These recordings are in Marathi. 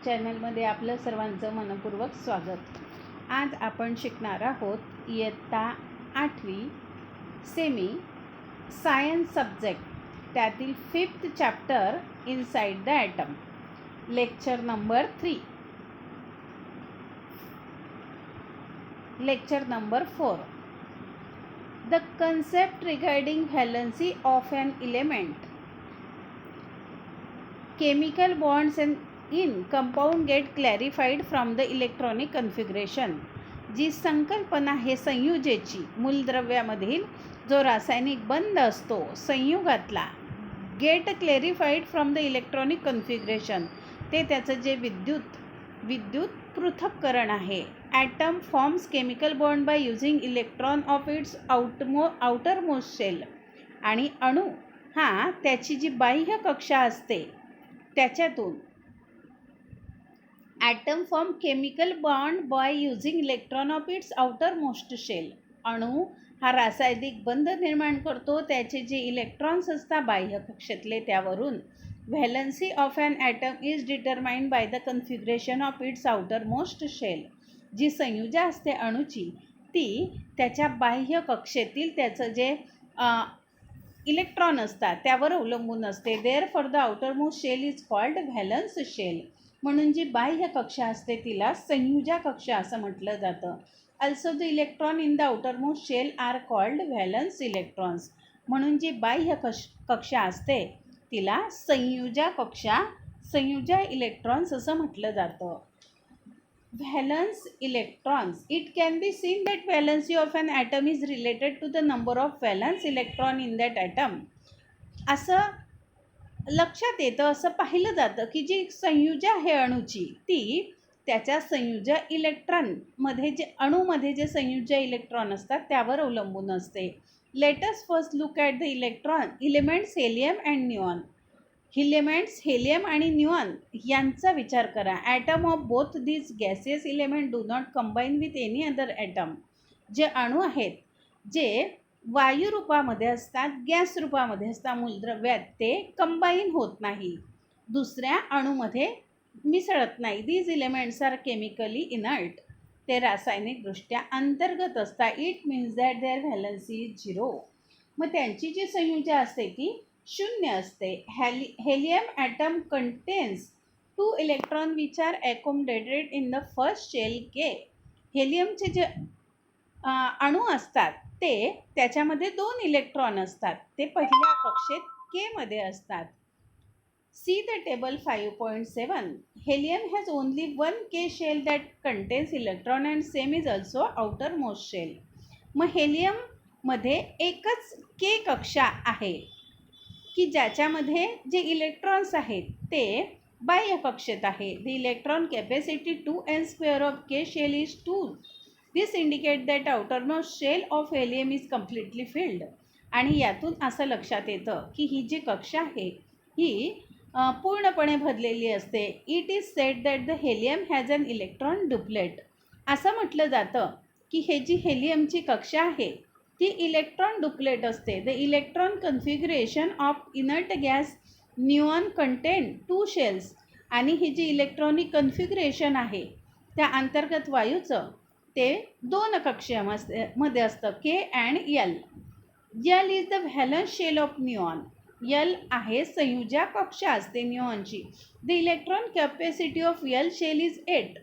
चॅनलमध्ये आपलं सर्वांचं मनपूर्वक स्वागत. आज आपण शिकणार आहोत इयत्ता 8वी सेमी सायन्स सब्जेक्ट त्यातील 5th chapter inside the atom, lecture number 3. Lecture number 4. The concept regarding valency of an element. Chemical bonds in compound get clarified from the electronic configuration. जी संकल्पना आहे संयुजेची, मूलद्रव्यामधील जो रासायनिक बंध असतो संयुगातला, get clarified from the electronic configuration, ते त्याचं जे विद्युत पृथक्करण आहे. Atom forms chemical bond by using electron of its outermost shell. आणि अणू हा त्याची जी बाह्य कक्षा असते त्याच्यातून atom form chemical bond by using electron of its outermost shell. अणू हा रासायनिक बंध निर्माण करतो त्याचे जे इलेक्ट्रॉन्स असतात बाह्य कक्षेतले त्यावरून. Valency of an atom is determined by the configuration of its outermost shell. जी संयुजा असते अणूची ती त्याच्या बाह्य कक्षेतील त्याचं जे इलेक्ट्रॉन असतात त्यावर अवलंबून असते. Therefore the outermost shell is called valence shell. म्हणून जी बाह्य कक्षा असते तिला संयुजा कक्षा असं म्हटलं जातं. Also the electron in the outermost shell are called valence electrons. म्हणून जी बाह्य कक्षा असते तिला संयुजा इलेक्ट्रॉन्स असं म्हटलं जातं. Valence electrons. It can be seen that valency of an atom is related to the number of valence electron in that atom. असं लक्षात येतं, असं पाहिलं जातं की जी संयुजा आहे अणूची ती त्याच्या संयुजा इलेक्ट्रॉनमध्ये जे अणूमध्ये जे संयुजा इलेक्ट्रॉन असतात त्यावर अवलंबून असते. Let's first look at the elements helium and neon. Helium आणि न्यूऑन यांचा विचार करा. Atom of both these gaseous element do not combine with any other atom. जे अणू आहेत जे वायू रूपामध्ये असतात, गॅस रूपामध्ये असतात मूलद्रव्यात, ते कंबाईन होत नाही, दुसऱ्या अणूमध्ये मिसळत नाही. These elements are chemically inert. ते रासायनिकदृष्ट्या अंतर्गत असतात. It means that their valency is 0. मग त्यांची जी संयुजा असते ती शून्य असते. Helium atom contains 2 electron which are accommodated in the first shell K. हेलियमचे जे अणू असतात ते त्याच्यामध्ये 2 इलेक्ट्रॉन असतात, ते पहिल्या कक्षेत के मध्ये असतात. See the table 5.7. Helium has only 1 K shell that contains electron and same is also outermost shell. मग हेलियममध्ये एकच के कक्षा आहे की ज्याच्यामध्ये जे इलेक्ट्रॉन्स आहेत ते बाह्य कक्षेत आहे. The electron capacity 2n² of K shell is 2. This indicate that outermost shell of helium is completely filled. आणि यातून असं लक्षात येतं की ही जी कक्षा आहे ही पूर्णपणे भरलेली असते. It is said that the helium has an electron duplet. असं म्हटलं जातं की हे जी हेलियमची कक्षा आहे ती इलेक्ट्रॉन डुप्लेट असते. The electron configuration of inert gas neon contain 2 shells. आणि ही जी इलेक्ट्रॉनिक कन्फिगरेशन आहे त्या अंतर्गत वायूचं ते 2 कक्षामध्ये असतं, K and L. L is the valence shell of neon. L आहे संयुजा कक्षा असते न्यूऑनची. The electron capacity of L shell is 8.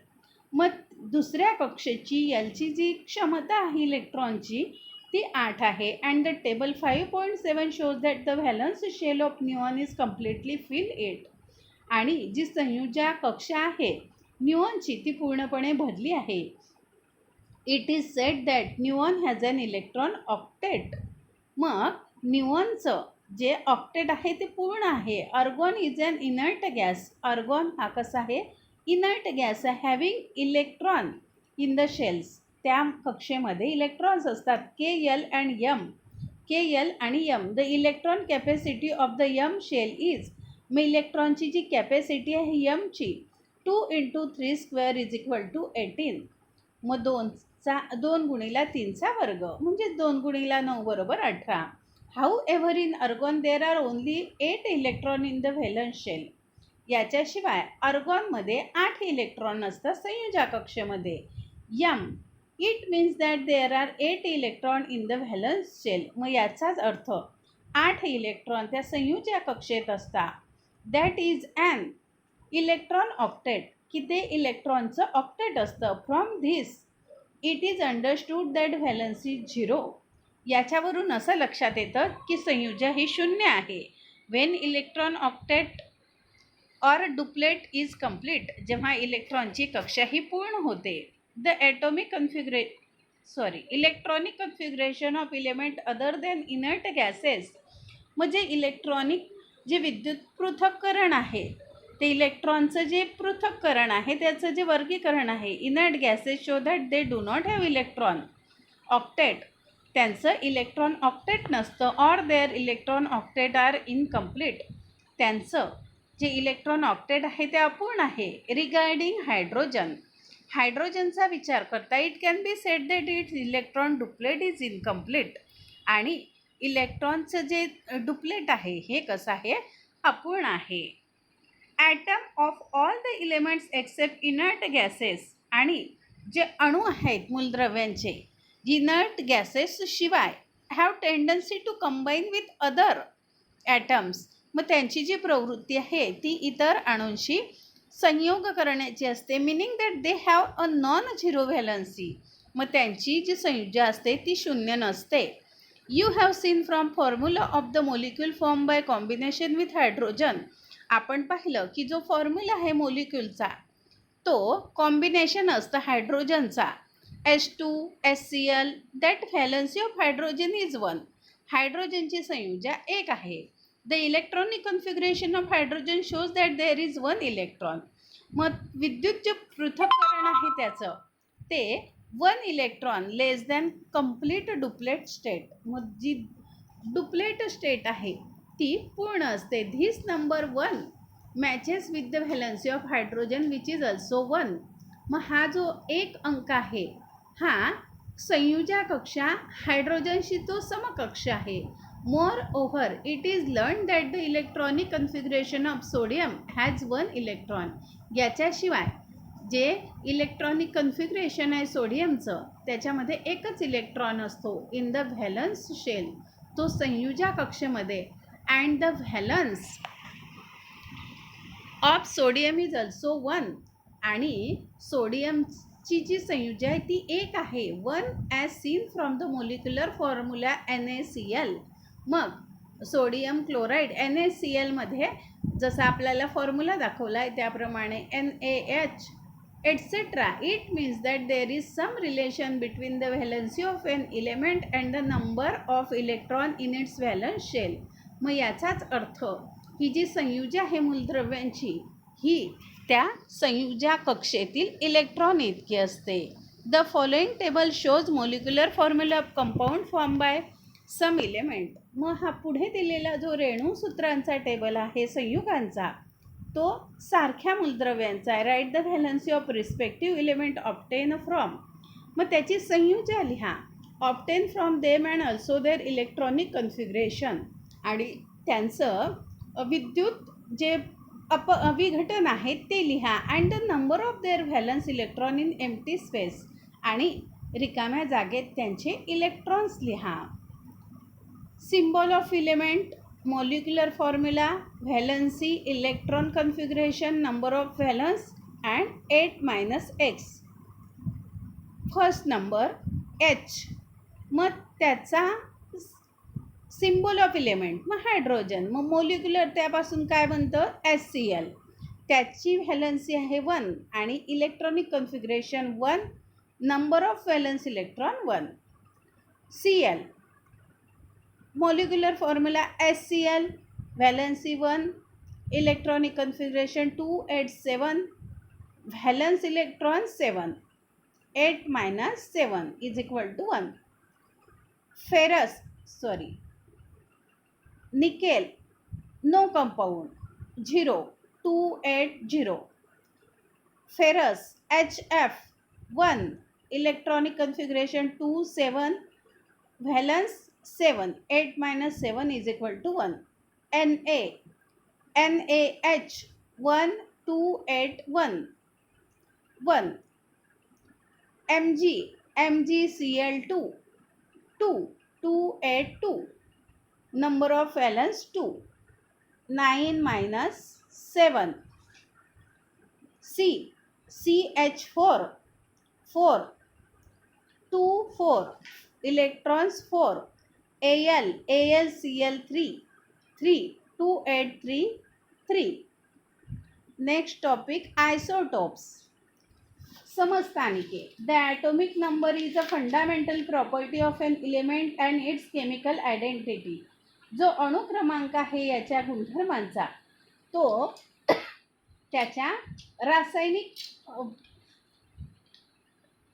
मग दुसऱ्या कक्षेची यलची जी क्षमता आहे इलेक्ट्रॉनची ती 8 आहे. And the table 5.7 shows that the valence shell of neon is completely fill 8. आणि जी संयुजा कक्षा आहे न्यूऑनची ती पूर्णपणे भरली आहे. It is said that neon has an electron octet. मग न्यूऑनचं जे ऑक्टेट आहे ते पूर्ण आहे. Argon is an inert gas. Argon हा कसा आहे, इनर्ट गॅस आहे. Having electron in the shells. त्या कक्षेमध्ये इलेक्ट्रॉन्स असतात, K L and M. K L आणि M. The electron capacity of the M shell is. मग इलेक्ट्रॉनची जी कॅपॅसिटी आहे यमची 2 × 3² इज इक्वल टू 18. मग 2 गुणिला 3चा वर्ग म्हणजे 2 गुणिला 9 बरोबर 18. However, in argon there are only 8 electrons in the valence shell. याच्याशिवाय आर्गॉनमध्ये 8 इलेक्ट्रॉन असतात संयोजा कक्षेमध्ये. M it means that there are 8 electron in the valence shell. मग याचाच अर्थ 8 इलेक्ट्रॉन त्या संयोजा कक्षेत असतात. That is an electron octet, की ते इलेक्ट्रॉनचं ऑक्टेट असतं. From this it is understood that valence is 0. याच्यावरून असं लक्षात येतं की संयोजा ही 0 आहे. वेन इलेक्ट्रॉन ऑक्टेट और डुप्लेट इज कंप्लीट, जेव्हा इलेक्ट्रॉनची कक्षा ही पूर्ण होते. The electronic configuration of element other than inert gases, म्हणजे इलेक्ट्रॉनिक जे विद्युत पृथक्करण आहे, ते इलेक्ट्रॉनचं जे पृथक्करण आहे त्याचं जे वर्गीकरण आहे, inert gases show that they do not have electron octet, त्यांचं इलेक्ट्रॉन ऑक्टेट नसतं. Or their electron octet are incomplete, त्यांचं जे इलेक्ट्रॉन ऑक्टेट आहे ते अपूर्ण आहे. रिगार्डिंग हायड्रोजन, हायड्रोजनचा विचार करता it can be said that it's electron duplet is incomplete, आणि इलेक्ट्रॉनचं जे डुप्लेट आहे हे कसं आहे, अपूर्ण आहे. Atom of all the elements except inert gases, आणि जे अणू आहेत मूलद्रव्यांचे इनर्ट गॅसेस शिवाय have tendency to combine with other atoms, मग त्यांची जी प्रवृत्ती आहे ती इतर अणूंशी संयोग करण्याची असते. Meaning that they have a non zero valency, मग त्यांची जी संयोजा असते ती शून्य नसते. You have seen from formula of the molecule form by combination with hydrogen, आपण पाहिलं की जो फॉर्म्युला आहे मोलिक्यूलचा तो कॉम्बिनेशन असतं हायड्रोजनचा, H2SCl, that valency of hydrogen is 1, हायड्रोजनची संयोजा 1 आहे. The electronic configuration of hydrogen shows that there is 1 electron, मग विद्युत जे पृथक्करण आहे त्याचं ते 1 electron less than complete duplet state, मग जी डुप्लेट स्टेट आहे ती पूर्ण असते. This number 1 matches with the valency of hydrogen which is also 1, मग हा जो एक अंक आहे हा संयोजा कक्षा हायड्रोजनशी तो समकक्ष आहे. Moreover it is learn that the electronic configuration of sodium has 1 electron, याच्याशिवाय जे इलेक्ट्रॉनिक कन्फिगरेशन आहे सोडियमचं त्याच्यामध्ये एकच इलेक्ट्रॉन असतो. इन द व्हॅलन्स शेल, तो संयोजा कक्षेमध्ये. And the valence of sodium is also 1, आणि सोडियमची जी संयोजा आहे ती 1 आहे. 1 as seen from the molecular formula NaCl, मग सोडियम क्लोराईड NaClमध्ये जसा आपल्याला फॉर्म्युला दाखवला आहे त्याप्रमाणे NaH etc. It means that there is some relation between the valency of an element and the number of electron in its valence shell. मग याचाच अर्थ ही जी संयोजा आहे मूलद्रव्यांची ही त्या संयोजा कक्षेतील इलेक्ट्रॉन इतकी असते. The following table shows molecular formula of compound form by some element. मग हा पुढे दिलेला जो रेणूसूत्रांचा टेबल आहे संयुगांचा तो सारख्या मूलद्रव्यांचा आहे. Write the valency of respective element obtain from, मग त्याची संयोजा लिहा. Obtain from them and also their electronic configuration, आणि त्यांचं विद्युत जे विघटन आहेत ते लिहा. And the number of their valence electron in empty space, आणि रिकाम्या जागेत त्यांचे इलेक्ट्रॉन्स लिहा. Symbol of element, molecular formula, valency, electron configuration, number of valence and 8 minus x. First number H, मग त्याचा सिम्बॉल ऑफ इलेमेंट मग हायड्रोजन, मग मोलिक्युलर त्यापासून काय बनतं HCl, त्याची व्हॅलन्सी आहे 1 आणि electronic configuration 1, number of valence electron 1. Cl, molecular formula HCl, valency 1, electronic configuration 2, 8, 7, valence electron 7, 8 minus 7 is equal to 1. Nickel, no compound, 0, 2, 8, 0. Ferrous, HF 1, electronic configuration 2, 7, valence 7, 8 minus 7 is equal to 1. NaH, 1281 1 Mg MgCl2 2 282 number of valence 2 9 minus 7 C CH4 4 2 4 electrons 4 Al AlCl3 3 283 3. Next topic, isotopes. Samasthanike. The atomic number is a fundamental property of an element and its chemical identity. जो अणुक्रमांक आहे याच्या गुणधर्मांचा तो त्याच्या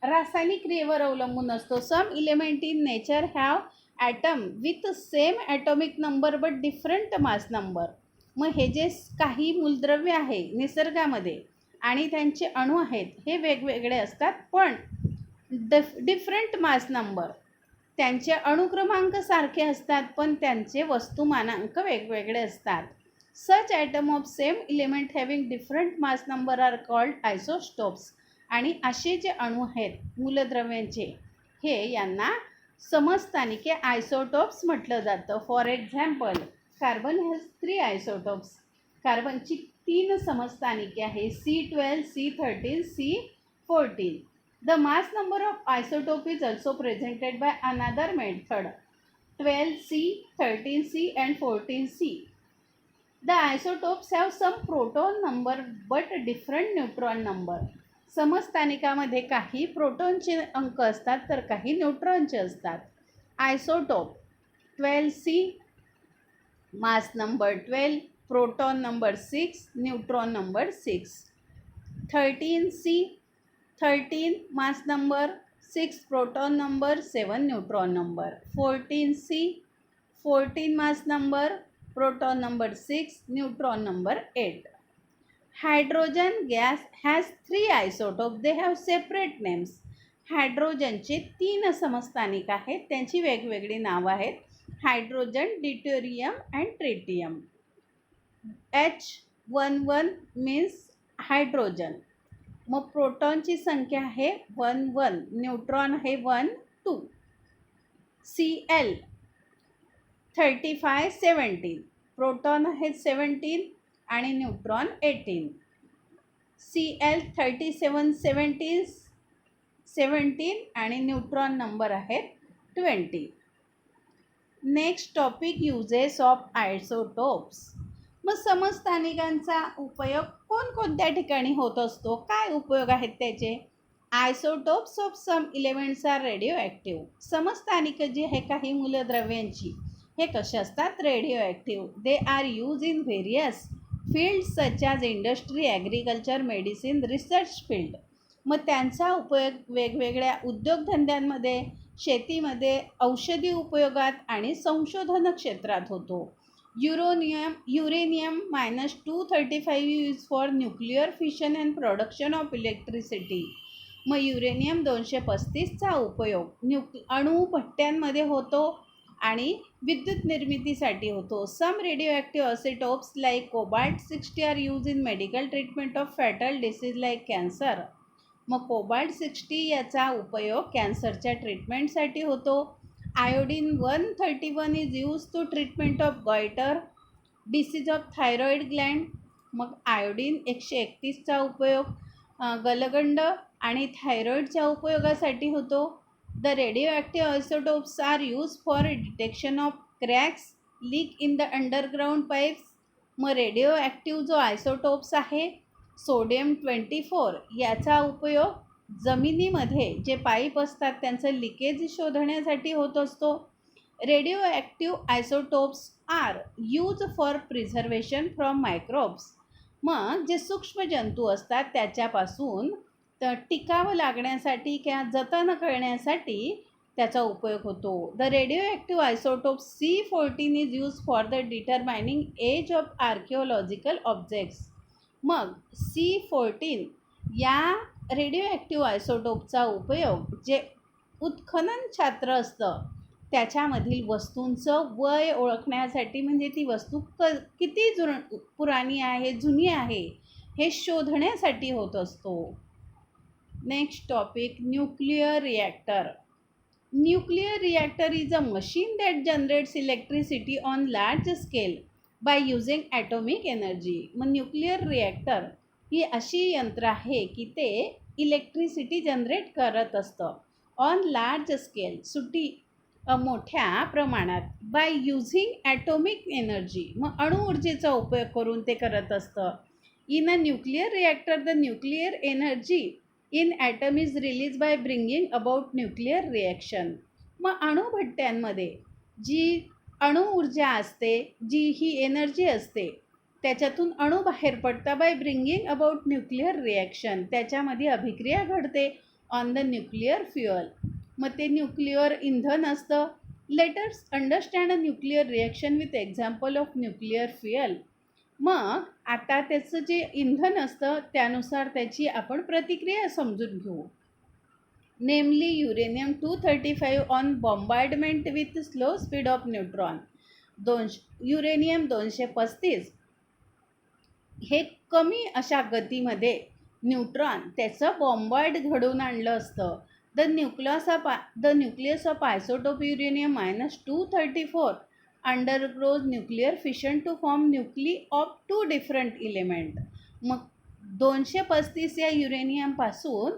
रासायनिक क्रियेवर अवलंबून असतो. Some element in nature have atom with same atomic number but different mass number. मग हे जे काही मूलद्रव्य आहे निसर्गामध्ये आणि त्यांचे अणू आहेत हे वेगवेगळे असतात, पण डिफरंट मास नंबर. त्यांचे अणुक्रमांक सारखे असतात पण त्यांचे वस्तुमानांक वेगवेगळे असतात. Such atom of same element having different mass number are called isotopes. आणि असे जे अणू आहेत मूलद्रव्यांचे हे यांना समस्थानिके आयसोटोप्स म्हटलं जातं. For example, carbon has 3 isotopes. कार्बनची 3 समस्थानिके आहे, C12 C13 C14. The mass number of isotope is also presented by another method, 12C 13C and 14C. The isotopes have some proton number but different neutron number. समस्थानिकामध्ये काही प्रोटॉनचे अंक असतात तर काही न्यूट्रॉनचे असतात. Isotope 12C mass number 12, proton number 6, neutron number 6. 13C 13 mass number 6, proton number 7, neutron number. 14C 14 mass number, proton number 6, neutron number 8. Hydrogen gas has 3 isotope. They have separate names. हायड्रोजनचे 3 समस्थानिक आहेत, त्यांची वेगवेगळी नावं आहेत. Hydrogen, deuterium and tritium. H11 means hydrogen. मग प्रोटॉनची संख्या आहे 1 1, न्यूट्रॉन आहे 1 2. Cl 35 17, प्रोटॉन आहेत 17 आणि न्यूट्रॉन 18. Cl 37 17 आणि न्यूट्रॉन नंबर आहेत 20. Next topic, uses of isotopes. मग समस्थानिकांचा उपयोग कोणकोणत्या ठिकाणी होत असतो, काय उपयोग आहेत त्याचे. Isotopes of some elements are radioactive. समस्थानिक जी आहे काही मूलद्रव्यांची हे कसे असतात, radioactive. They are use in various fields such as industry, agriculture, medicine, research field. मग त्यांचा उपयोग वेगवेगळ्या उद्योगधंद्यांमध्ये, शेतीमध्ये, औषधी उपयोगात आणि संशोधन क्षेत्रात होतो. Uranium -235 use for nuclear fission and production of electricity. मग युरेनियम 235चा उपयोग अणुभट्ट्यांमध्ये होतो आणि विद्युत निर्मितीसाठी होतो. Some radioactive isotopes like cobalt 60 are use in medical treatment of fatal disease like cancer. मग कोबाल्ट 60 याचा उपयोग कॅन्सरच्या ट्रीटमेंटसाठी होतो. Iodine 131 is use to treatment of goitre, disease of thyroid gland. मग आयोडीन 131चा उपयोग गलगंड आणि थायरॉइडच्या उपयोगासाठी होतो. The radioactive isotopes are use for detection of cracks, leak in the underground pipes. मग रेडिओ ॲक्टिव्ह जो आयसोटोप्स आहे सोडियम 24 याचा उपयोग जमिनीमध्ये जे पाईप असतात त्यांचं लिकेज शोधण्यासाठी होत असतो. Radioactive isotopes are use for preservation from microbes. मग जे सूक्ष्म जंतू असतात त्याच्यापासून टिकावं लागण्यासाठी किंवा जतन करण्यासाठी त्याचा उपयोग होतो. The radioactive isotope C14 is use for the determining age of archaeological objects. मग C14 या रेडिओ ॲक्टिव्ह आयसोटोपचा उपयोग जे उत्खनन छात्र असतं त्याच्यामधील वस्तूंचं वय ओळखण्यासाठी, म्हणजे ती वस्तू किती पुराणी आहे, जुनी आहे, हे शोधण्यासाठी होत असतो. Next topic, nuclear reactor. Nuclear reactor is a machine that generates electricity on large scale by using atomic energy. मग न्यूक्लिअर रिॲक्टर ही अशी यंत्र आहे की ते इलेक्ट्रिसिटी जनरेट करत असतं ऑन लार्ज स्केल, मोठ्या प्रमाणात, बाय युझिंग ॲटॉमिक एनर्जी, मग अणुऊर्जेचा उपयोग करून ते करत असतं. In a nuclear reactor the nuclear energy in atom is release by bringing about nuclear reaction. मग अणुभट्ट्यांमध्ये जी अणुऊर्जा असते, जी ही एनर्जी असते, त्याच्यातून अणू बाहेर पडता bye bringing about nuclear reaction, त्याच्यामध्ये अभिक्रिया घडते ऑन द न्यूक्लिअर फ्युअल. मग ते न्यूक्लिअर इंधन असतं. Letters understand a nuclear reaction with example of nuclear fuel. मग आता त्याचं जे इंधन असतं त्यानुसार त्याची आपण प्रतिक्रिया समजून घेऊ. नेमली uranium 235 on bombardment with slow speed of neutron. Uranium 235 हे कमी अशा गतीमध्ये न्यूट्रॉन त्याचं बॉम्बार्ड घडवून आणलं असतं. The nucleus of isotope uranium -234 undergoes nuclear fission to form nuclei of two different element. मग 235 या युरेनियमपासून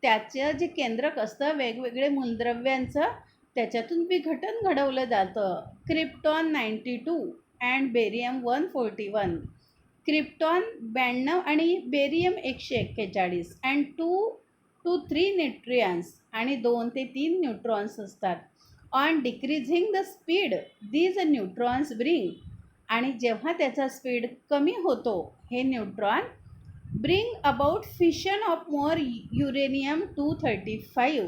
त्याचं जे केंद्रक असतं वेगवेगळे मूलद्रव्यांचं, त्याच्यातून विघटन घडवलं जातं. Krypton 92 and barium 141. क्रिप्टॉन 92 आणि बेरियम 141 अँड 2 to 3 न्यूट्रियन्स आणि 2 ते 3 न्यूट्रॉन्स असतात. On decreasing the speed these neutrons bring, आणि जेव्हा त्याचा स्पीड कमी होतो हे neutron bring about fission of more uranium 235.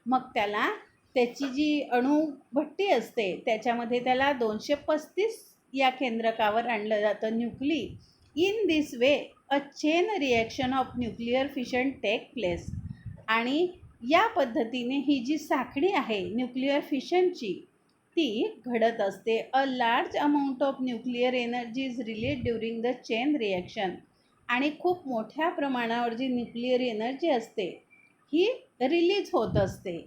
मग त्याला त्याची जी अणुभट्टी असते त्याच्यामध्ये त्याला 235 या केंद्रकावर आणलं जातं nuclei. In this way a chain reaction of nuclear fission take place. आणि या पद्धतीने ही जी साखळी आहे न्यूक्लिअर फिशनची ती घडत असते. A large amount of nuclear energy is release during the chain reaction. आणि खूप मोठ्या प्रमाणावर जी न्यूक्लिअर एनर्जी असते ही रिलीज होत असते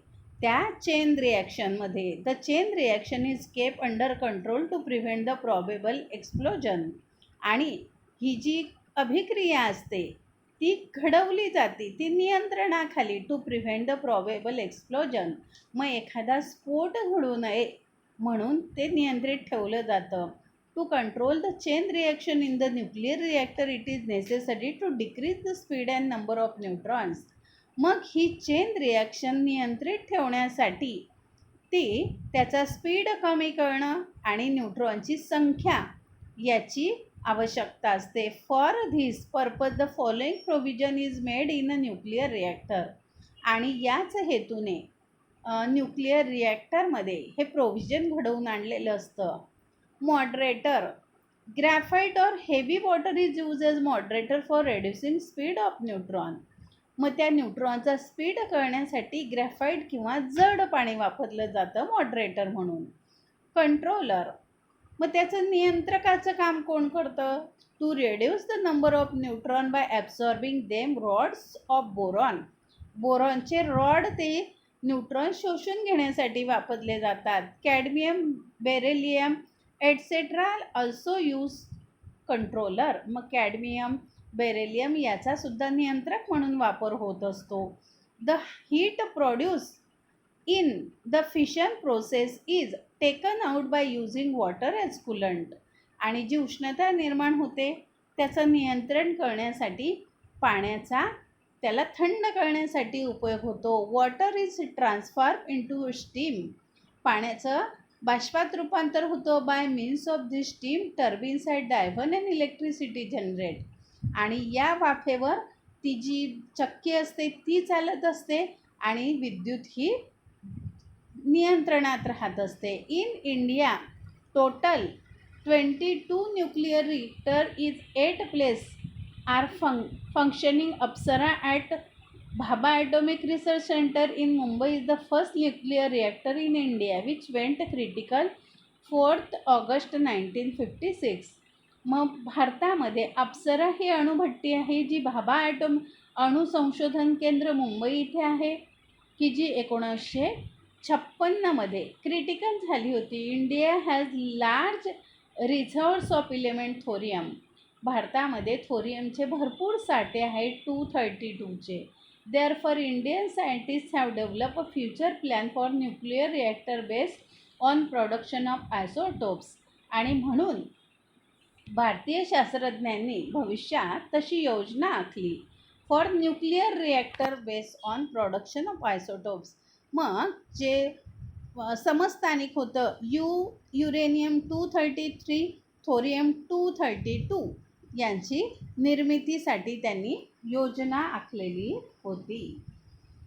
त्या चेन रिॲक्शनमध्ये. The chain reaction is kept under control to prevent the probable explosion. आणि ही जी अभिक्रिया असते ती घडवली जाते, ती नियंत्रणाखाली, to prevent the probable explosion. मग एखादा स्फोट घडू नये म्हणून ते नियंत्रित ठेवलं जातं. To control the chain reaction in the nuclear reactor it is necessary to decrease the speed and number of neutrons. मग ही चेन रिॲक्शन नियंत्रित ठेवण्यासाठी ती त्याचा स्पीड कमी करणं आणि न्यूट्रॉनची संख्या याची आवश्यकता असते. For this purpose the following provision is made in a nuclear reactor. आणि याच हेतूने न्यूक्लिअर रिॲक्टरमध्ये हे प्रोव्हिजन घडवून आणलेलं असतं. मॉडरेटर. ग्रॅफाईट और heavy water is use as moderator for reducing speed of neutron. मग त्या न्यूट्रॉनचा स्पीड कळण्यासाठी ग्रॅफाईट किंवा जड पाणी वापरलं जातं मॉडरेटर म्हणून. कंट्रोलर. मग त्याचं नियंत्रकाचं काम कोण करतं? To reduce the number of neutron by absorbing them rods of boron. बोरॉनचे रॉड ते न्यूट्रॉन शोषून घेण्यासाठी वापरले जातात. Cadmium, beryllium etcetera also use controller. मग कॅडमियम, बेरिलियम याचासुद्धा नियंत्रक म्हणून वापर होत असतो. The heat produce in the fission process is taken out by using water as coolant. आणि जी उष्णता निर्माण होते त्याचं नियंत्रण करण्यासाठी पाण्याचा त्याला थंड करण्यासाठी उपयोग होतो. Water is transform into steam. पाण्याचं बाष्पात रूपांतर होतं by means of this steam turbines at driven and electricity generate. आणि या वाफेवर ती जी चक्की असते ती चालत असते आणि विद्युत ही नियंत्रणात राहत असते. In India total 22 nuclear reactor is 8 place are functioning. Apsara at Bhabha Atomic Research Center in Mumbai is the first nuclear reactor in India which went critical 4th August 1956. मग भारतामध्ये अप्सरा ही अणुभट्टी आहे जी भाभा अणु संशोधन केंद्र मुंबई इथे आहे, की जी 1956मध्ये क्रिटिकल झाली होती. India has large reserves of element thorium. भारतामध्ये थोरियमचे भरपूर साठे आहेत 232चे. Therefore, Indian scientists have developed a future plan for nuclear reactor based on production of isotopes. आणि म्हणून भारतीय शास्त्रज्ञांनी भविष्यात तशी योजना आखली for nuclear reactor based on production of isotopes. मग जे समस्थानिक होतं युरेनियम 233, थोरियम 232 यांची निर्मितीसाठी त्यांनी योजना आखलेली होती.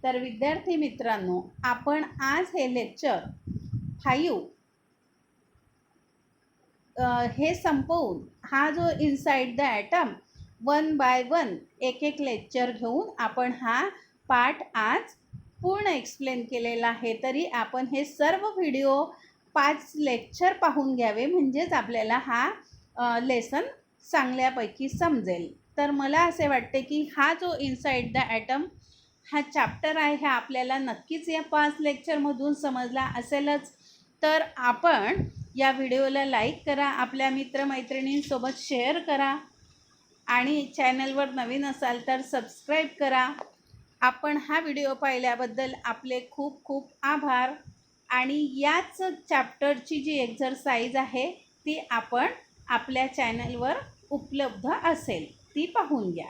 तर विद्यार्थी मित्रांनो, आपण आज हे लेक्चर 5 हे संपवून हा जो इनसाइड द ॲटम 1 by 1 एक लेक्चर घेऊन आपण हा पाठ आज पूर्ण एक्सप्लेन केलेला आहे. तरी आपण हे सर्व व्हिडिओ 5 लेक्चर पाहून घ्यावे, म्हणजेच आपल्याला हा लेसन चांगल्यापैकी समजेल. तर मला असे वाटते की हा जो इनसाइड द ॲटम हा चॅप्टर आहे हा आपल्याला नक्कीच या 5 लेक्चरमधून समजला असेलच. तर आपण या व्हिडिओला लाईक करा, आपल्या मित्रमैत्रिणींसोबत शेअर करा आणि चॅनलवर नवीन असाल तर सबस्क्राईब करा. आपण हा व्हिडिओ पाहिल्याबद्दल आपले खूप खूप आभार. आणि याच चॅप्टरची जी एक्झरसाइज आहे ती आपण आपल्या चॅनलवर उपलब्ध असेल, ती पाहून घ्या.